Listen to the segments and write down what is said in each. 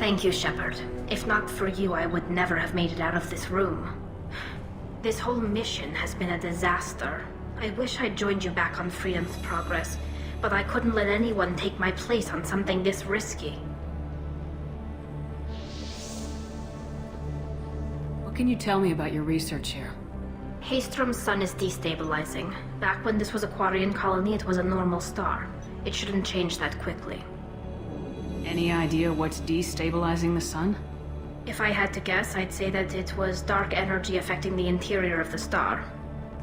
Thank you, Shepard. If not for you, I would never have made it out of this room. This whole mission has been a disaster. I wish I'd joined you back on Freedom's Progress, but I couldn't let anyone take my place on something this risky. What can you tell me about your research here? Haystrom's sun is destabilizing. Back when this was a Quarian colony, it was a normal star. It shouldn't change that quickly. Any idea what's destabilizing the sun? If I had to guess, I'd say that it was dark energy affecting the interior of the star.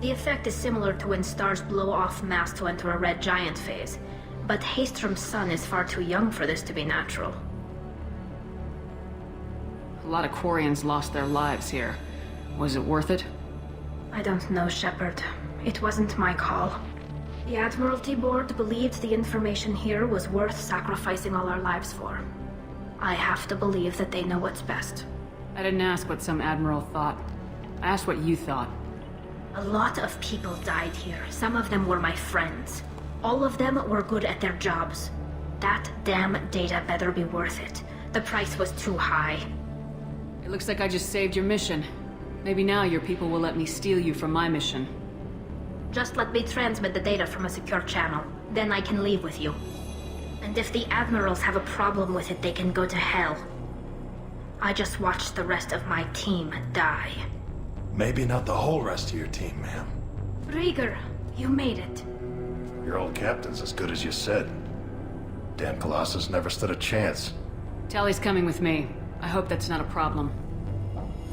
The effect is similar to when stars blow off mass to enter a red giant phase, but Haystrom's sun is far too young for this to be natural. A lot of Quarians lost their lives here. Was it worth it? I don't know, Shepard. It wasn't my call. The Admiralty Board believed the information here was worth sacrificing all our lives for. I have to believe that they know what's best. I didn't ask what some admiral thought. I asked what you thought. A lot of people died here. Some of them were my friends. All of them were good at their jobs. That damn data better be worth it. The price was too high. It looks like I just saved your mission. Maybe now your people will let me steal you from my mission. Just let me transmit the data from a secure channel. Then I can leave with you. And if the admirals have a problem with it, they can go to hell. I just watched the rest of my team die. Maybe not the whole rest of your team, ma'am. Rieger, you made it. Your old captain's as good as you said. Damn Colossus never stood a chance. Tally's coming with me. I hope that's not a problem.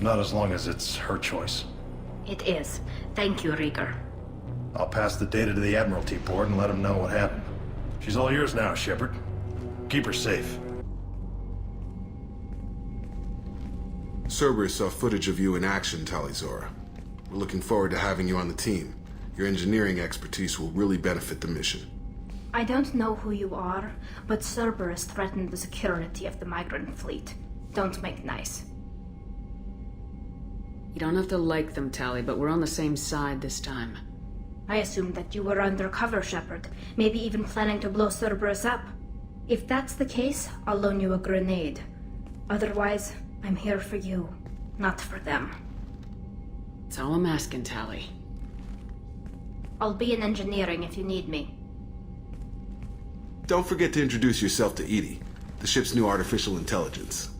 Not as long as it's her choice. It is. Thank you, Rieger. I'll pass the data to the Admiralty Board and let them know what happened. She's all yours now, Shepard. Keep her safe. Cerberus saw footage of you in action, Talizora. We're looking forward to having you on the team. Your engineering expertise will really benefit the mission. I don't know who you are, but Cerberus threatened the security of the migrant fleet. Don't make nice. You don't have to like them, Tally, but we're on the same side this time. I assumed that you were undercover, Shepard. Maybe even planning to blow Cerberus up. If that's the case, I'll loan you a grenade. Otherwise, I'm here for you, not for them. That's all I'm asking, Tally. I'll be in engineering if you need me. Don't forget to introduce yourself to Edie, the ship's new artificial intelligence.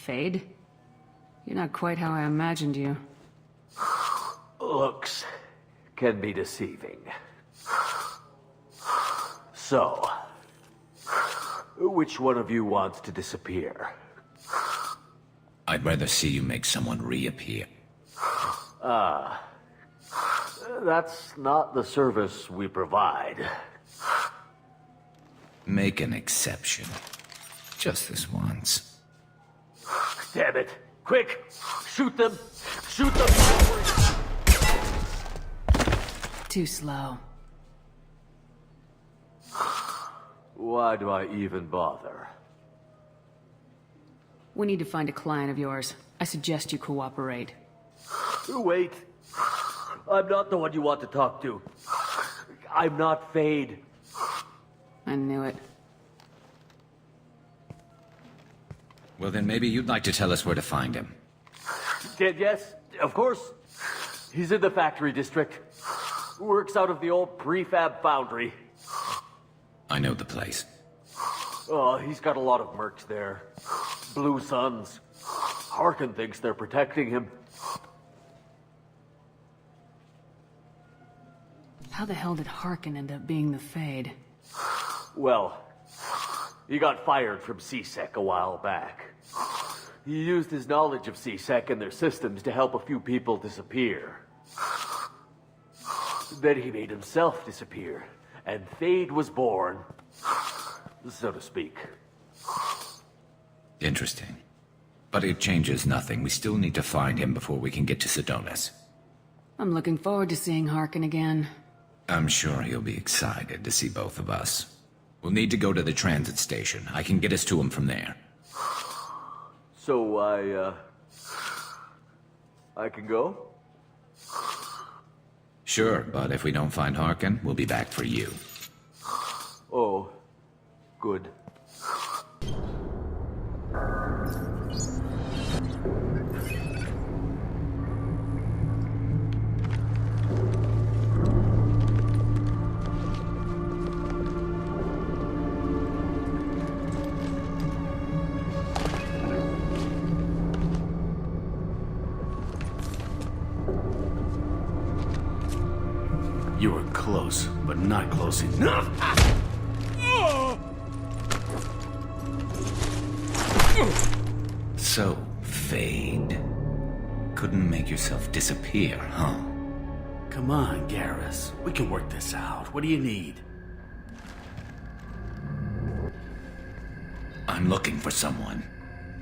Fade? You're not quite how I imagined you. Looks can be deceiving. So, which one of you wants to disappear? I'd rather see you make someone reappear. That's not the service we provide. Make an exception. Just this once. Damn it! Quick! Shoot them! Shoot them! Too slow. Why do I even bother? We need to find a client of yours. I suggest you cooperate. Wait. I'm not the one you want to talk to. I'm not Fade. I knew it. Well, then maybe you'd like to tell us where to find him. Yes, of course. He's in the factory district. Works out of the old prefab foundry. I know the place. Oh, he's got a lot of mercs there. Blue Suns. Harkin thinks they're protecting him. How the hell did Harkin end up being the Fade? Well, he got fired from C-Sec a while back. He used his knowledge of C-Sec and their systems to help a few people disappear. Then he made himself disappear, and Fade was born, so to speak. Interesting. But it changes nothing. We still need to find him before we can get to Sedonis. I'm looking forward to seeing Harkin again. I'm sure he'll be excited to see both of us. We'll need to go to the transit station. I can get us to him from there. So I can go? Sure, but if we don't find Harkin, we'll be back for you. Oh, good. You were close, but not close enough. So, Fade. Couldn't make yourself disappear, huh? Come on, Garrus. We can work this out. What do you need? I'm looking for someone.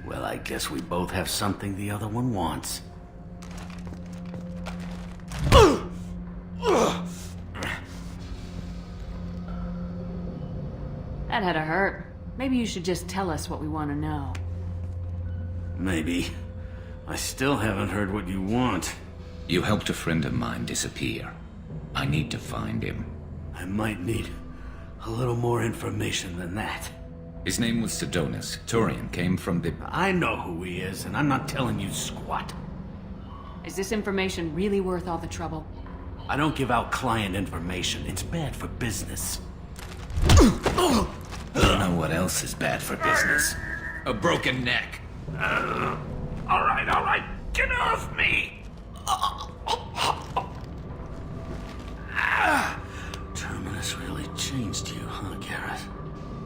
Well, I guess we both have something the other one wants. That had to hurt. Maybe you should just tell us what we want to know. Maybe. I still haven't heard what you want. You helped a friend of mine disappear. I need to find him. I might need a little more information than that. His name was Sidonis. Turian came from the... I know who he is, and I'm not telling you squat. Is this information really worth all the trouble? I don't give out client information. It's bad for business. I don't know what else is bad for business. A broken neck. All right. Get off me! Terminus really changed you, huh, Garrett?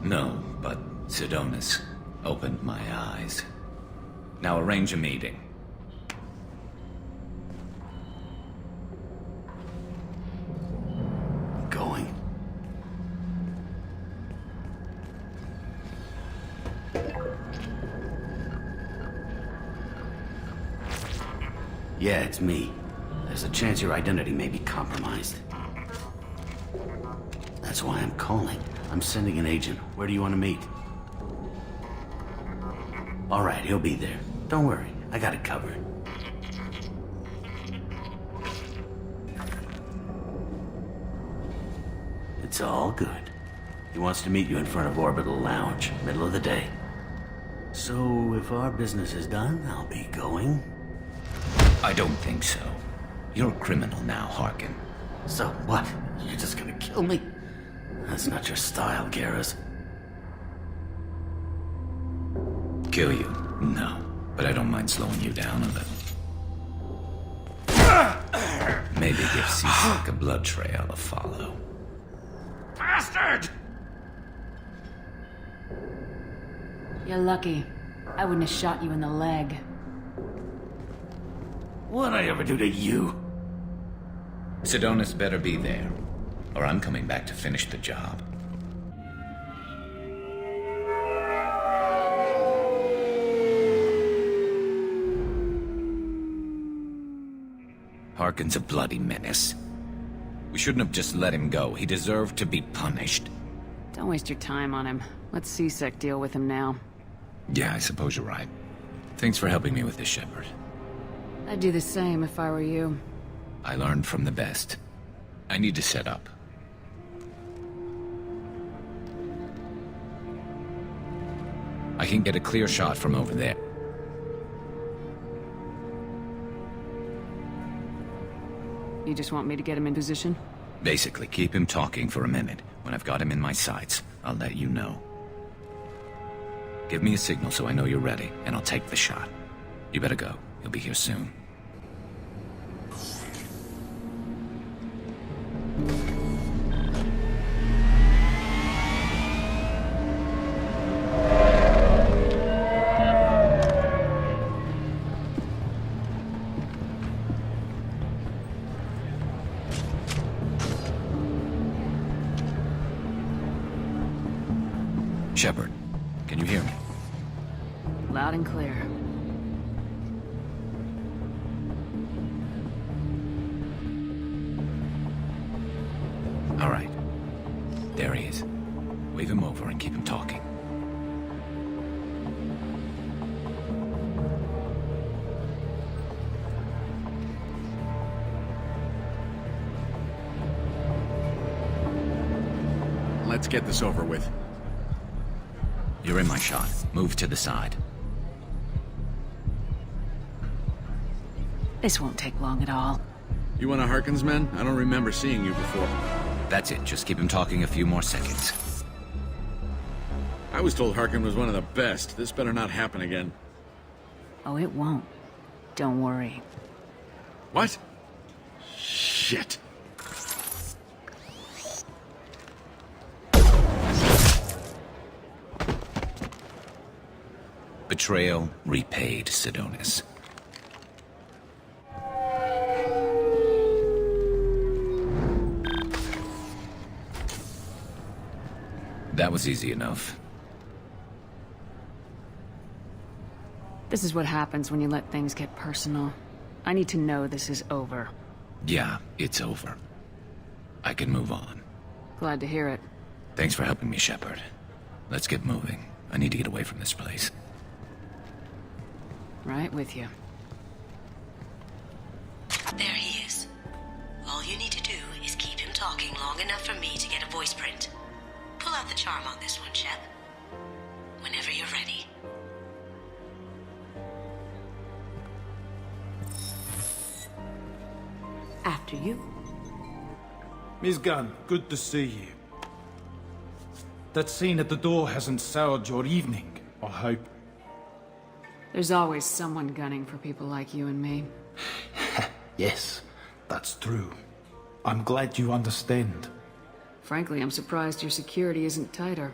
No, but Sidonis opened my eyes. Now arrange a meeting. Going. Yeah, it's me. There's a chance your identity may be compromised. That's why I'm calling. I'm sending an agent. Where do you want to meet? All right, he'll be there. Don't worry, I got it covered. It's all good. He wants to meet you in front of Orbital Lounge, middle of the day. So, if our business is done, I'll be going. I don't think so. You're a criminal now, Harkin. So what? You're just gonna kill me? That's not your style, Garrus. Kill you? No. But I don't mind slowing you down a little. Maybe give C-Sec a blood trail to follow. Bastard! You're lucky. I wouldn't have shot you in the leg. What'd I ever do to you? Sidonis better be there, or I'm coming back to finish the job. Harkin's a bloody menace. We shouldn't have just let him go. He deserved to be punished. Don't waste your time on him. Let C-Sec deal with him now. Yeah, I suppose you're right. Thanks for helping me with this, Shepard. I'd do the same if I were you. I learned from the best. I need to set up. I can get a clear shot from over there. You just want me to get him in position? Basically, keep him talking for a minute. When I've got him in my sights, I'll let you know. Give me a signal so I know you're ready, and I'll take the shot. You better go. He'll be here soon. Shepard, can you hear me? Loud and clear. All right. There he is. Wave him over and keep him talking. Let's get this over with. You're in my shot. Move to the side. This won't take long at all. You one of Harkin's men? I don't remember seeing you before. That's it. Just keep him talking a few more seconds. I was told Harkin was one of the best. This better not happen again. Oh, it won't. Don't worry. What? Shit. Betrayal repaid, Sidonis. That was easy enough. This is what happens when you let things get personal. I need to know this is over. Yeah, it's over. I can move on. Glad to hear it. Thanks for helping me, Shepard. Let's get moving. I need to get away from this place. Right with you. There he is. All you need to do is keep him talking long enough for me to get a voice print. Pull out the charm on this one, Shep. Whenever you're ready. After you. Miss Gunn, good to see you. That scene at the door hasn't soured your evening, I hope. There's always someone gunning for people like you and me. Yes, that's true. I'm glad you understand. Frankly, I'm surprised your security isn't tighter.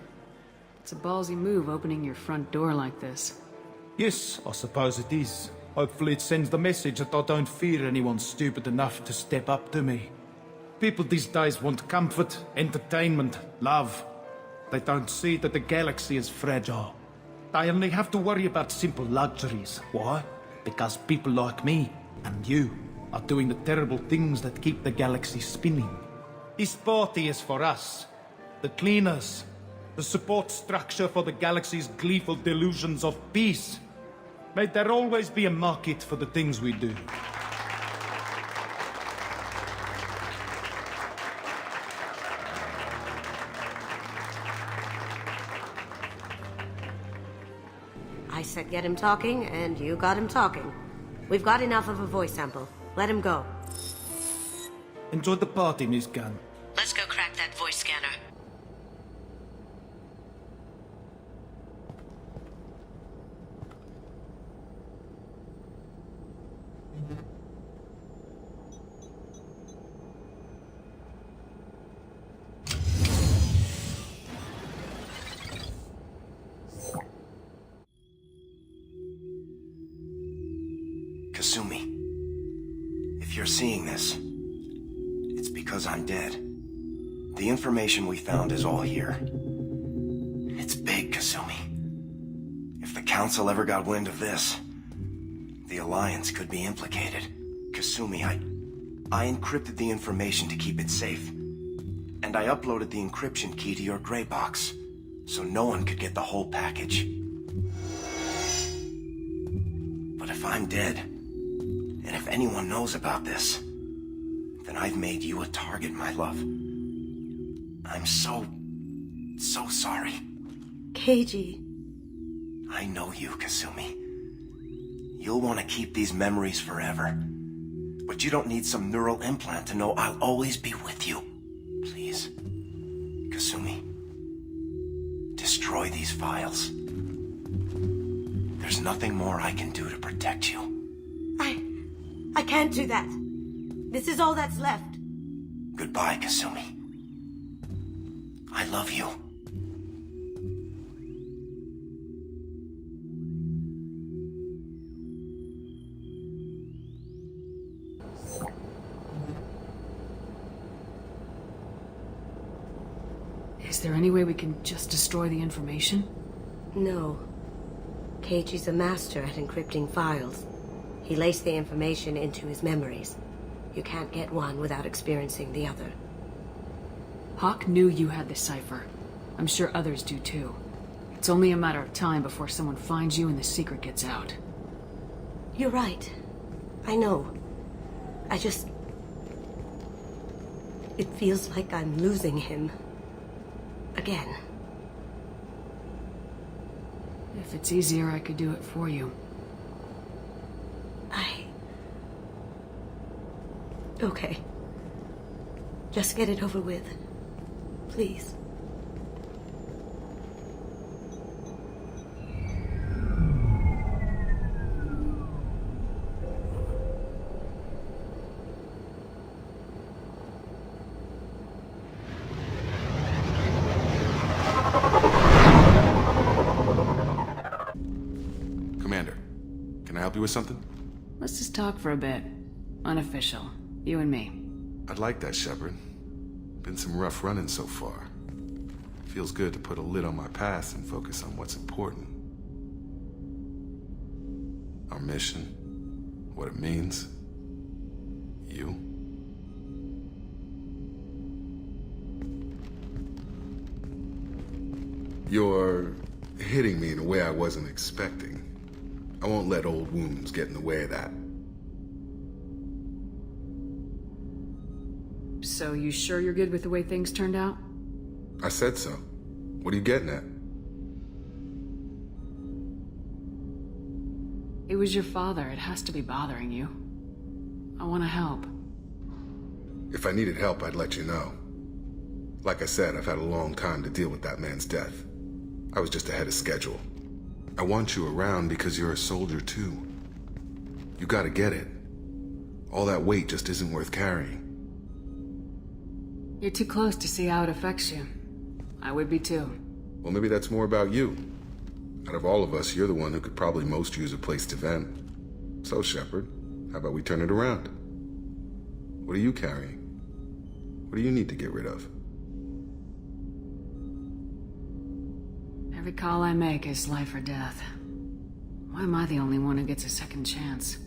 It's a ballsy move opening your front door like this. Yes, I suppose it is. Hopefully it sends the message that I don't fear anyone stupid enough to step up to me. People these days want comfort, entertainment, love. They don't see that the galaxy is fragile. They only have to worry about simple luxuries. Why? Because people like me and you are doing the terrible things that keep the galaxy spinning. This party is for us, the cleaners, the support structure for the galaxy's gleeful delusions of peace. May there always be a market for the things we do. I said get him talking, and you got him talking. We've got enough of a voice sample. Let him go. Enjoy the party, Miss Gunn. Let's go crack that voice scanner. Kasumi, if you're seeing this, it's because I'm dead. The information we found is all here. It's big, Kasumi. If the Council ever got wind of this, the Alliance could be implicated. Kasumi, I encrypted the information to keep it safe. And I uploaded the encryption key to your gray box, so no one could get the whole package. But if I'm dead, and if anyone knows about this, then I've made you a target, my love. I'm so sorry. Keiji. I know you, Kasumi. You'll want to keep these memories forever. But you don't need some neural implant to know I'll always be with you. Please, Kasumi, destroy these files. There's nothing more I can do to protect you. I can't do that. This is all that's left. Goodbye, Kasumi. I love you. Is there any way we can just destroy the information? No. Keiichi's a master at encrypting files. He laced the information into his memories. You can't get one without experiencing the other. Hawk knew you had the cipher. I'm sure others do too. It's only a matter of time before someone finds you and the secret gets out. You're right. I know. I just... It feels like I'm losing him. Again. If it's easier, I could do it for you. Okay. Just get it over with. Please. Commander, can I help you with something? Let's just talk for a bit. Unofficial. You and me. I'd like that, Shepard. Been some rough running so far. Feels good to put a lid on my past and focus on what's important. Our mission, what it means, you. You're hitting me in a way I wasn't expecting. I won't let old wounds get in the way of that. So you sure you're good with the way things turned out? I said so. What are you getting at? It was your father. It has to be bothering you. I want to help. If I needed help, I'd let you know. Like I said, I've had a long time to deal with that man's death. I was just ahead of schedule. I want you around because you're a soldier too. You gotta get it. All that weight just isn't worth carrying. You're too close to see how it affects you. I would be too. Well, maybe that's more about you. Out of all of us, you're the one who could probably most use a place to vent. So, Shepard, how about we turn it around? What are you carrying? What do you need to get rid of? Every call I make is life or death. Why am I the only one who gets a second chance?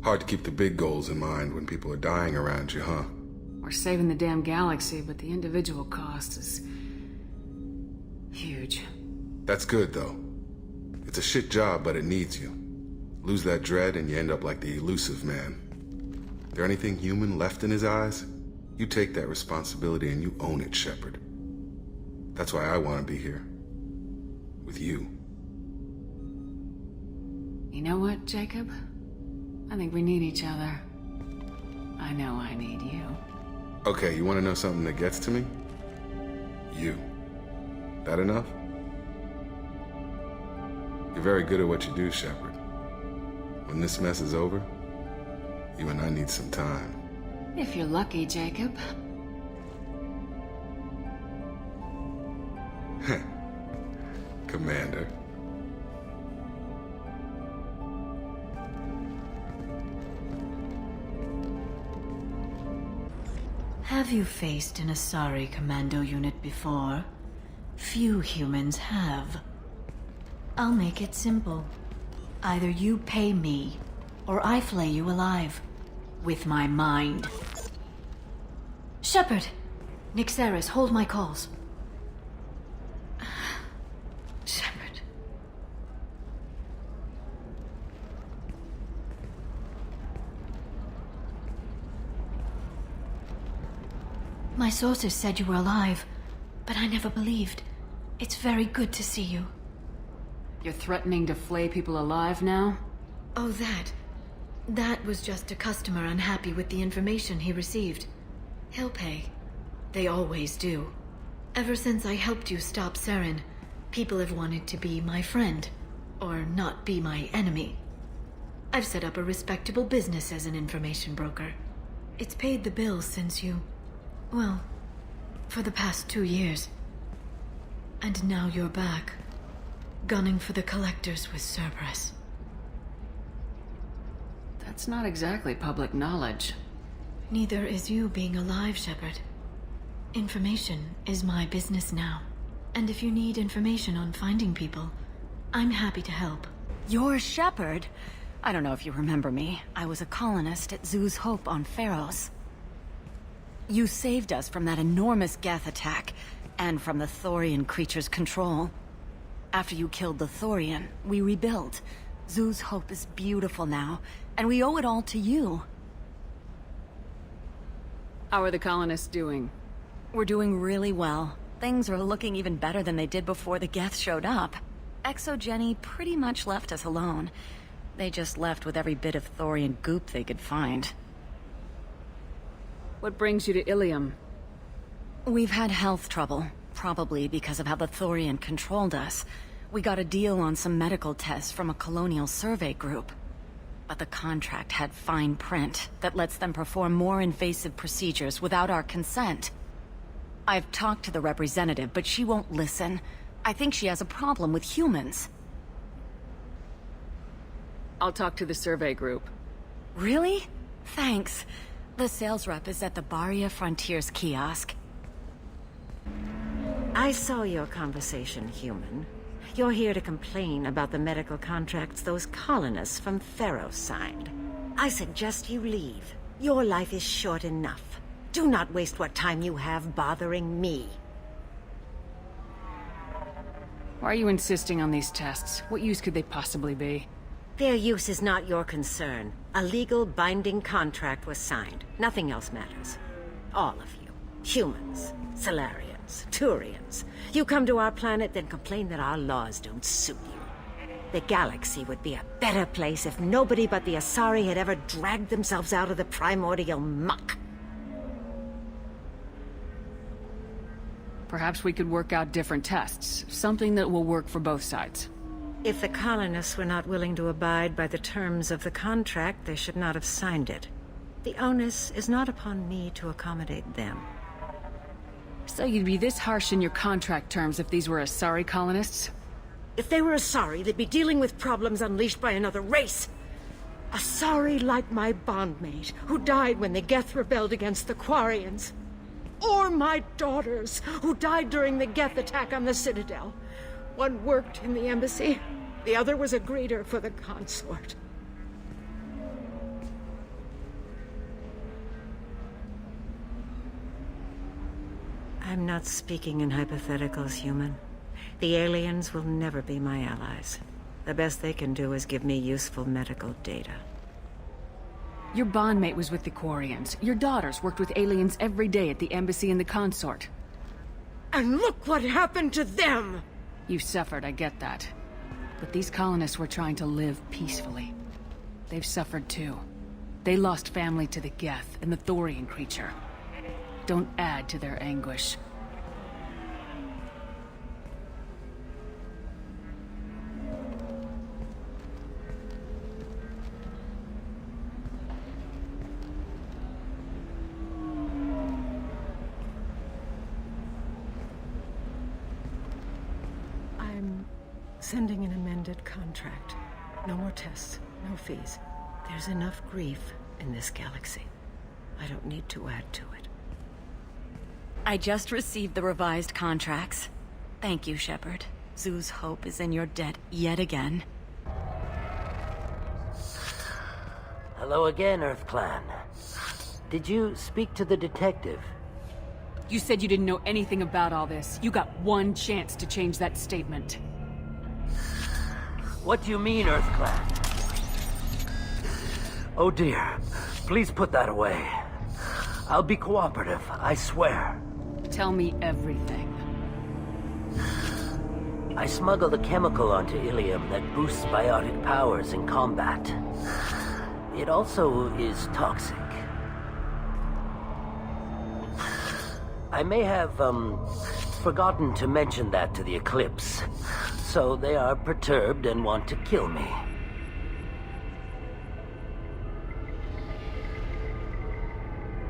Hard to keep the big goals in mind when people are dying around you, huh? We're saving the damn galaxy, but the individual cost is... huge. That's good, though. It's a shit job, but it needs you. Lose that dread and you end up like the elusive man. There anything human left in his eyes? You take that responsibility and you own it, Shepard. That's why I want to be here. With you. You know what, Jacob? I think we need each other. I know I need you. Okay, you want to know something that gets to me? You. That enough? You're very good at what you do, Shepard. When this mess is over, you and I need some time. If you're lucky, Jacob. Commander. Have you faced an Asari commando unit before? Few humans have. I'll make it simple. Either you pay me, or I flay you alive. With my mind. Shepard! Nixeris, hold my calls. Shepard. My sources said you were alive, but I never believed. It's very good to see you. You're threatening to flay people alive now? Oh, that. That was just a customer unhappy with the information he received. He'll pay. They always do. Ever since I helped you stop Saren, people have wanted to be my friend, or not be my enemy. I've set up a respectable business as an information broker. It's paid the bills since you... well, for the past 2 years. And now you're back, gunning for the Collectors with Cerberus. That's not exactly public knowledge. Neither is you being alive, Shepard. Information is my business now. And if you need information on finding people, I'm happy to help. You're Shepard? I don't know if you remember me. I was a colonist at Zoo's Hope on Pharos. You saved us from that enormous Geth attack, and from the Thorian creature's control. After you killed the Thorian, we rebuilt. Zoo's Hope is beautiful now, and we owe it all to you. How are the colonists doing? We're doing really well. Things are looking even better than they did before the Geth showed up. Exogeny pretty much left us alone. They just left with every bit of Thorian goop they could find. What brings you to Ilium? We've had health trouble, probably because of how the Thorian controlled us. We got a deal on some medical tests from a colonial survey group. But the contract had fine print that lets them perform more invasive procedures without our consent. I've talked to the representative, but she won't listen. I think she has a problem with humans. I'll talk to the survey group. Really? Thanks. The sales rep is at the Barria Frontiers kiosk. I saw your conversation, human. You're here to complain about the medical contracts those colonists from Theros signed. I suggest you leave. Your life is short enough. Do not waste what time you have bothering me. Why are you insisting on these tests? What use could they possibly be? Their use is not your concern. A legal, binding contract was signed. Nothing else matters. All of you. Humans, Solarians, Turians. You come to our planet, then complain that our laws don't suit you. The galaxy would be a better place if nobody but the Asari had ever dragged themselves out of the primordial muck. Perhaps we could work out different tests. Something that will work for both sides. If the colonists were not willing to abide by the terms of the contract, they should not have signed it. The onus is not upon me to accommodate them. So you'd be this harsh in your contract terms if these were Asari colonists? If they were Asari, they'd be dealing with problems unleashed by another race. Asari like my bondmate, who died when the Geth rebelled against the Quarians. Or my daughters, who died during the Geth attack on the Citadel. One worked in the embassy, the other was a greeter for the consort. I'm not speaking in hypotheticals, human. The aliens will never be my allies. The best they can do is give me useful medical data. Your bondmate was with the Quarians. Your daughters worked with aliens every day at the embassy and the consort. And look what happened to them! You suffered, I get that. But these colonists were trying to live peacefully. They've suffered too. They lost family to the Geth and the Thorian creature. Don't add to their anguish. I'm sending an amended contract. No more tests, no fees. There's enough grief in this galaxy. I don't need to add to it. I just received the revised contracts. Thank you, Shepard. Zoo's Hope is in your debt yet again. Hello again, Earth Clan. Did you speak to the detective? You said you didn't know anything about all this. You got one chance to change that statement. What do you mean, Earth Clan? Oh dear. Please put that away. I'll be cooperative, I swear. Tell me everything. I smuggled a chemical onto Ilium that boosts biotic powers in combat. It also is toxic. I may have, forgotten to mention that to the Eclipse, so they are perturbed and want to kill me.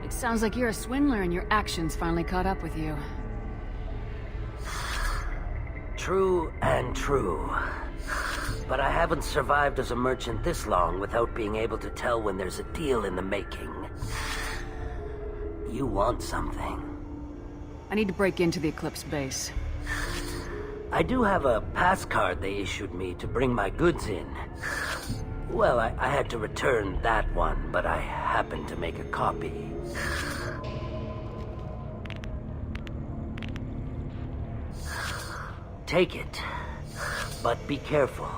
It sounds like you're a swindler and your actions finally caught up with you. True and true. But I haven't survived as a merchant this long without being able to tell when there's a deal in the making. You want something. I need to break into the Eclipse base. I do have a pass card they issued me to bring my goods in. Well, I had to return that one, but I happened to make a copy. Take it, but be careful.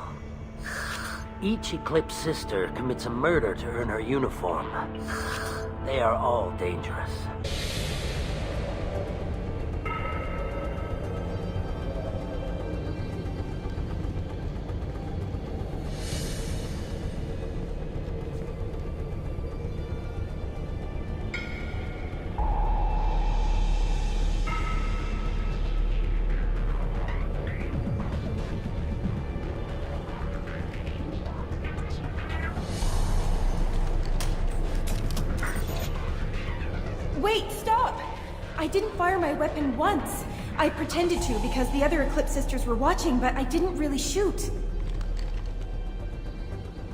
Each Eclipse sister commits a murder to earn her uniform. They are all dangerous. Wait, stop! I didn't fire my weapon once. I pretended to because the other Eclipse sisters were watching, but I didn't really shoot.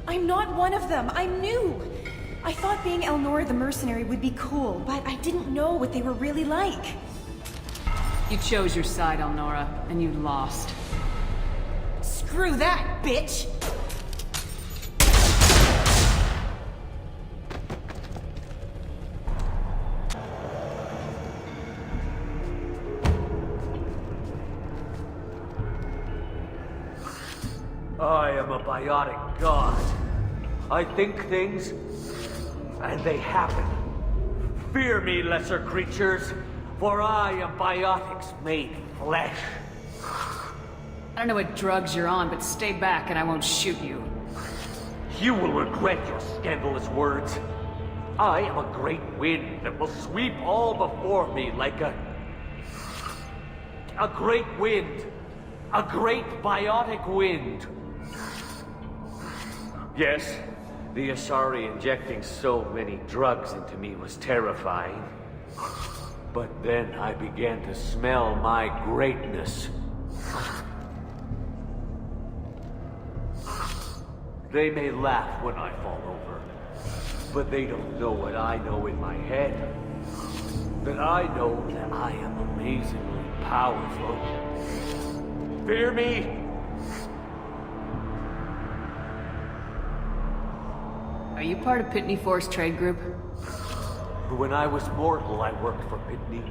I'm not one of them. I'm new. I thought being Elnora the mercenary would be cool, but I didn't know what they were really like. You chose your side, Elnora, and you lost. Screw that, bitch! I am a biotic god. I think things, and they happen. Fear me, lesser creatures, for I am biotics made flesh. I don't know what drugs you're on, but stay back and I won't shoot you. You will regret your scandalous words. I am a great wind that will sweep all before me like a great wind. A great biotic wind. Yes, the Asari injecting so many drugs into me was terrifying. But then I began to smell my greatness. They may laugh when I fall over, but they don't know what I know in my head. That I know that I am amazingly powerful. Fear me? Are you part of Pitney Force Trade Group? When I was mortal, I worked for Pitney.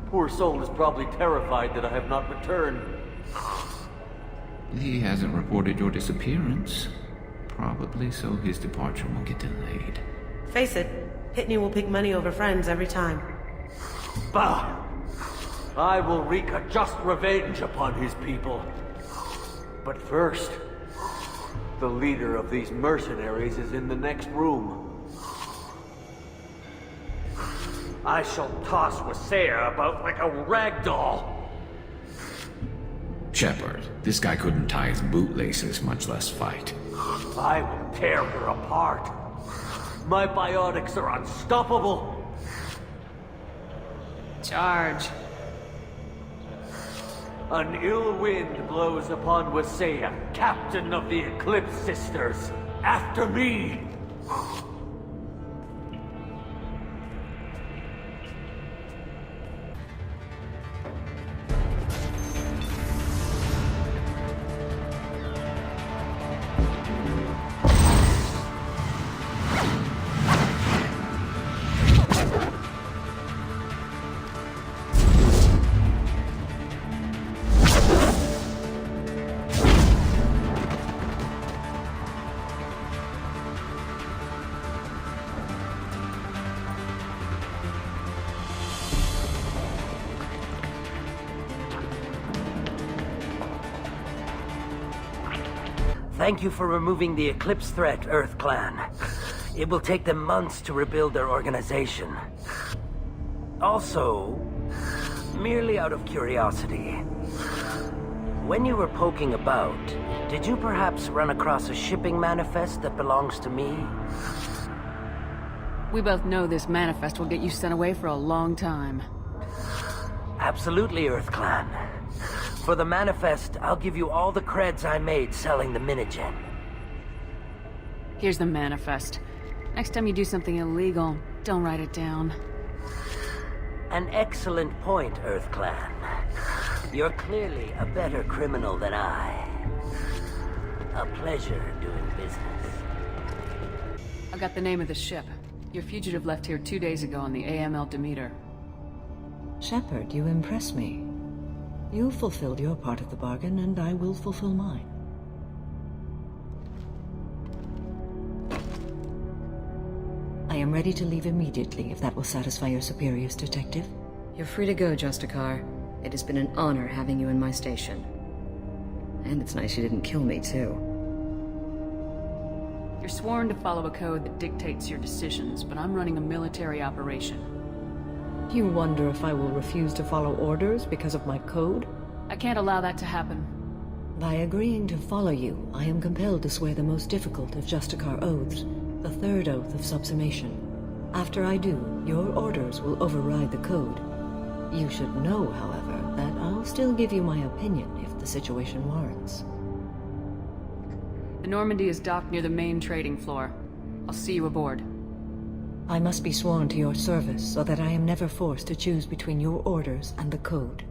Poor soul is probably terrified that I have not returned. He hasn't reported your disappearance. Probably so his departure won't get delayed. Face it, Pitney will pick money over friends every time. Bah! I will wreak a just revenge upon his people. But first, the leader of these mercenaries is in the next room. I shall toss Wasea about like a rag doll. Shepard, this guy couldn't tie his bootlaces, much less fight. I will tear her apart. My biotics are unstoppable. Charge. An ill wind blows upon Wasea, captain of the Eclipse Sisters. After me! Thank you for removing the Eclipse threat, Earth Clan. It will take them months to rebuild their organization. Also, merely out of curiosity, when you were poking about, did you perhaps run across a shipping manifest that belongs to me? We both know this manifest will get you sent away for a long time. Absolutely, Earth Clan. For the manifest, I'll give you all the creds I made selling the Minigen. Here's the manifest. Next time you do something illegal, don't write it down. An excellent point, Earth Clan. You're clearly a better criminal than I. A pleasure doing business. I got the name of the ship. Your fugitive left here 2 days ago on the AML Demeter. Shepard, you impress me. You fulfilled your part of the bargain, and I will fulfill mine. I am ready to leave immediately, if that will satisfy your superiors, Detective. You're free to go, Justicar. It has been an honor having you in my station. And it's nice you didn't kill me, too. You're sworn to follow a code that dictates your decisions, but I'm running a military operation. You wonder if I will refuse to follow orders because of my code? I can't allow that to happen. By agreeing to follow you, I am compelled to swear the most difficult of Justicar oaths, the third oath of subsumation. After I do, your orders will override the code. You should know, however, that I'll still give you my opinion if the situation warrants. The Normandy is docked near the main trading floor. I'll see you aboard. I must be sworn to your service so that I am never forced to choose between your orders and the code.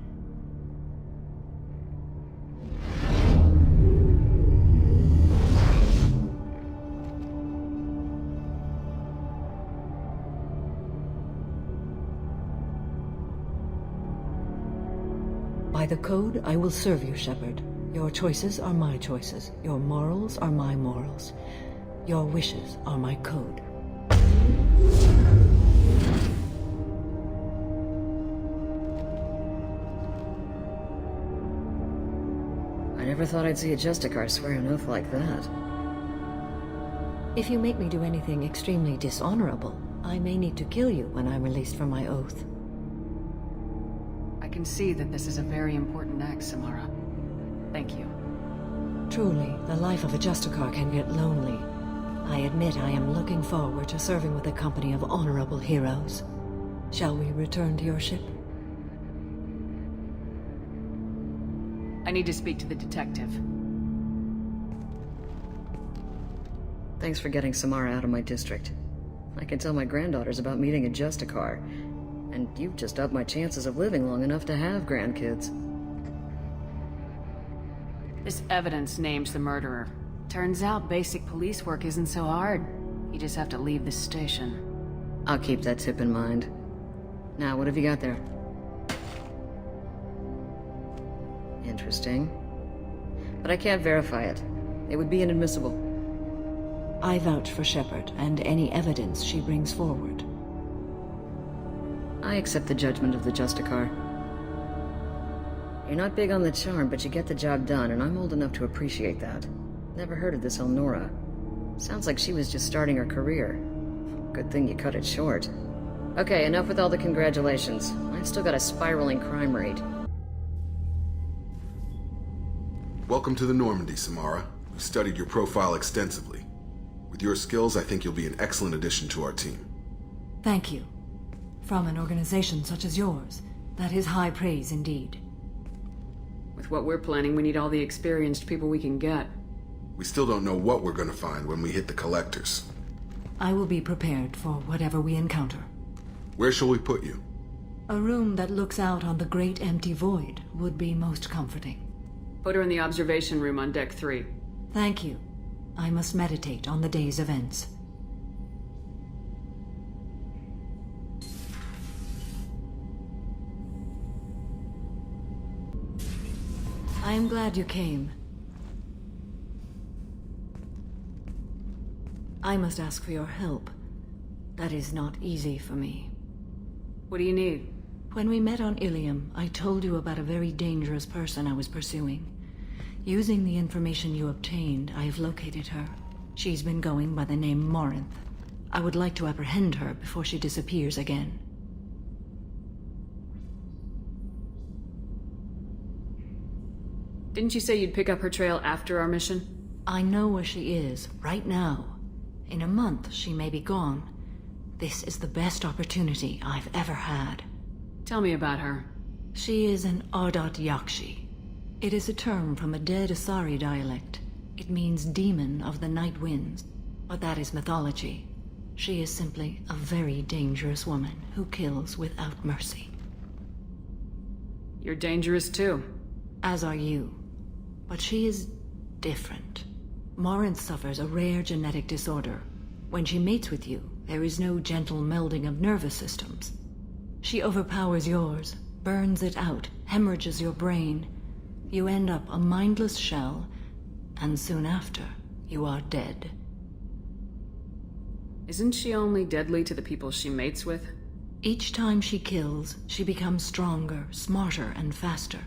By the code, I will serve you, Shepard. Your choices are my choices. Your morals are my morals. Your wishes are my code. I never thought I'd see a Justicar swear an oath like that. If you make me do anything extremely dishonorable, I may need to kill you when I'm released from my oath. I can see that this is a very important act, Samara. Thank you. Truly, the life of a Justicar can get lonely. I admit I am looking forward to serving with a company of honorable heroes. Shall we return to your ship? I need to speak to the detective. Thanks for getting Samara out of my district. I can tell my granddaughters about meeting a Justicar, and you've just upped my chances of living long enough to have grandkids. This evidence names the murderer. Turns out basic police work isn't so hard. You just have to leave the station. I'll keep that tip in mind. Now, what have you got there? Interesting. But I can't verify it. It would be inadmissible. I vouch for Shepard and any evidence she brings forward. I accept the judgment of the Justicar. You're not big on the charm, but you get the job done, and I'm old enough to appreciate that. Never heard of this Elnora. Sounds like she was just starting her career. Good thing you cut it short. Okay, enough with all the congratulations. I've still got a spiraling crime rate. Welcome to the Normandy, Samara. We've studied your profile extensively. With your skills, I think you'll be an excellent addition to our team. Thank you. From an organization such as yours, that is high praise indeed. With what we're planning, we need all the experienced people we can get. We still don't know what we're going to find when we hit the collectors. I will be prepared for whatever we encounter. Where shall we put you? A room that looks out on the great empty void would be most comforting. Put her in the observation room on Deck 3. Thank you. I must meditate on the day's events. I am glad you came. I must ask for your help. That is not easy for me. What do you need? When we met on Ilium, I told you about a very dangerous person I was pursuing. Using the information you obtained, I have located her. She's been going by the name Morinth. I would like to apprehend her before she disappears again. Didn't you say you'd pick up her trail after our mission? I know where she is, right now. In a month, she may be gone. This is the best opportunity I've ever had. Tell me about her. She is an Ardat Yakshi. It is a term from a dead Asari dialect. It means demon of the night winds, but that is mythology. She is simply a very dangerous woman who kills without mercy. You're dangerous too. As are you. But she is different. Morinth suffers a rare genetic disorder. When she mates with you, there is no gentle melding of nervous systems. She overpowers yours, burns it out, hemorrhages your brain. You end up a mindless shell, and soon after, you are dead. Isn't she only deadly to the people she mates with? Each time she kills, she becomes stronger, smarter, and faster.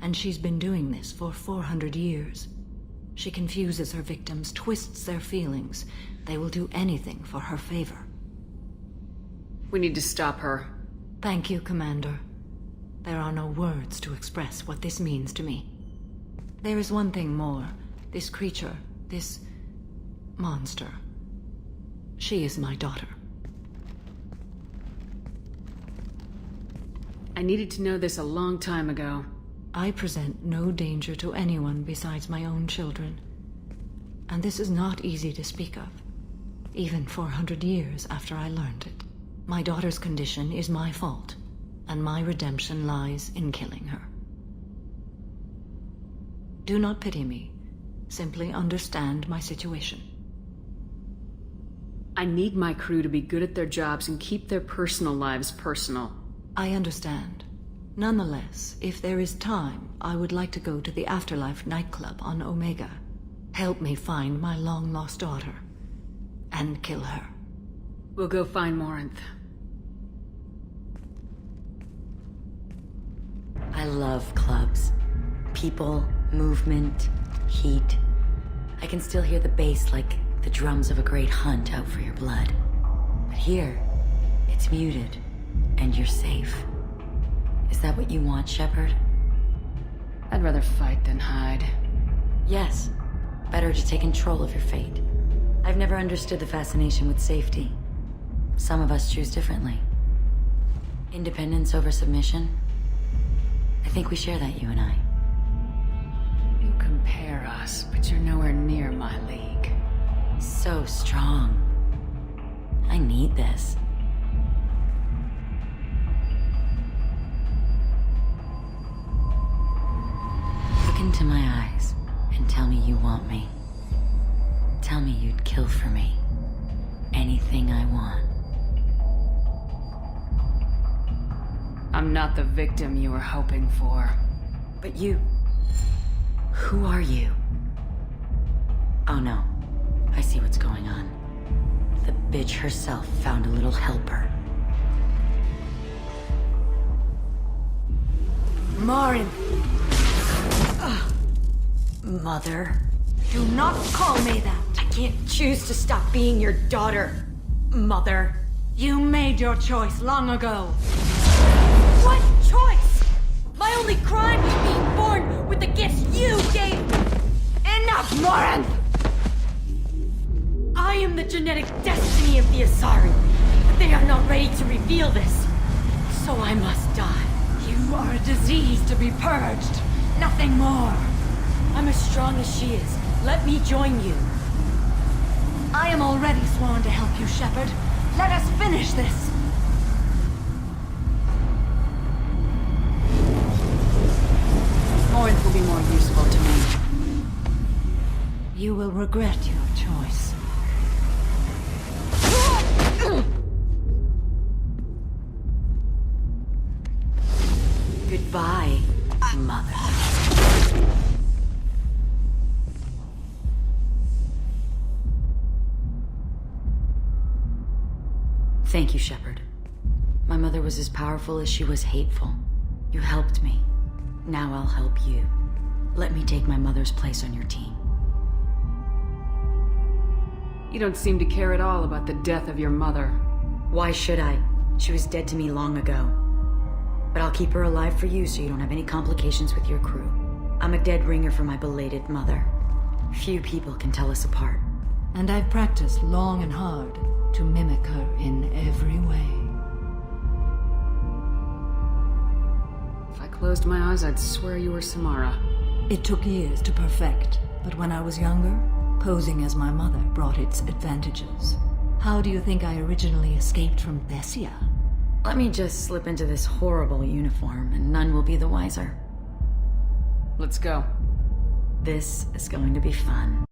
And she's been doing this for 400 years. She confuses her victims, twists their feelings. They will do anything for her favor. We need to stop her. Thank you, Commander. There are no words to express what this means to me. There is one thing more. This creature, this monster. She is my daughter. I needed to know this a long time ago. I present no danger to anyone besides my own children. And this is not easy to speak of, even 400 years after I learned it. My daughter's condition is my fault, and my redemption lies in killing her. Do not pity me. Simply understand my situation. I need my crew to be good at their jobs and keep their personal lives personal. I understand. Nonetheless, if there is time, I would like to go to the Afterlife nightclub on Omega. Help me find my long-lost daughter. And kill her. We'll go find Morinth. I love clubs. People, movement, heat. I can still hear the bass like the drums of a great hunt out for your blood. But here, it's muted, and you're safe. Is that what you want, Shepard? I'd rather fight than hide. Yes. Better to take control of your fate. I've never understood the fascination with safety. Some of us choose differently. Independence over submission? I think we share that, you and I. You compare us, but you're nowhere near my league. So strong. I need this. Look into my eyes and tell me you want me. Tell me you'd kill for me. Anything I want. I'm not the victim you were hoping for. But you... Who are you? Oh no. I see what's going on. The bitch herself found a little helper. Marin! Mother. Do not call me that. I can't choose to stop being your daughter. Mother. You made your choice long ago. What choice? My only crime was being born with the gifts you gave. Enough, Morin! I am the genetic destiny of the Asari, but they are not ready to reveal this. So I must die. You are a disease to be purged. Nothing more. I'm as strong as she is. Let me join you. I am already sworn to help you, Shepard. Let us finish this. Morinth will be more useful to me. You will regret your choice. Goodbye, Mother. Thank you, Shepard. My mother was as powerful as she was hateful. You helped me. Now I'll help you. Let me take my mother's place on your team. You don't seem to care at all about the death of your mother. Why should I? She was dead to me long ago. But I'll keep her alive for you so you don't have any complications with your crew. I'm a dead ringer for my belated mother. Few people can tell us apart. And I've practiced long and hard to mimic her in every way. If I closed my eyes, I'd swear you were Samara. It took years to perfect, but when I was younger, posing as my mother brought its advantages. How do you think I originally escaped from Thessia? Let me just slip into this horrible uniform, and none will be the wiser. Let's go. This is going to be fun.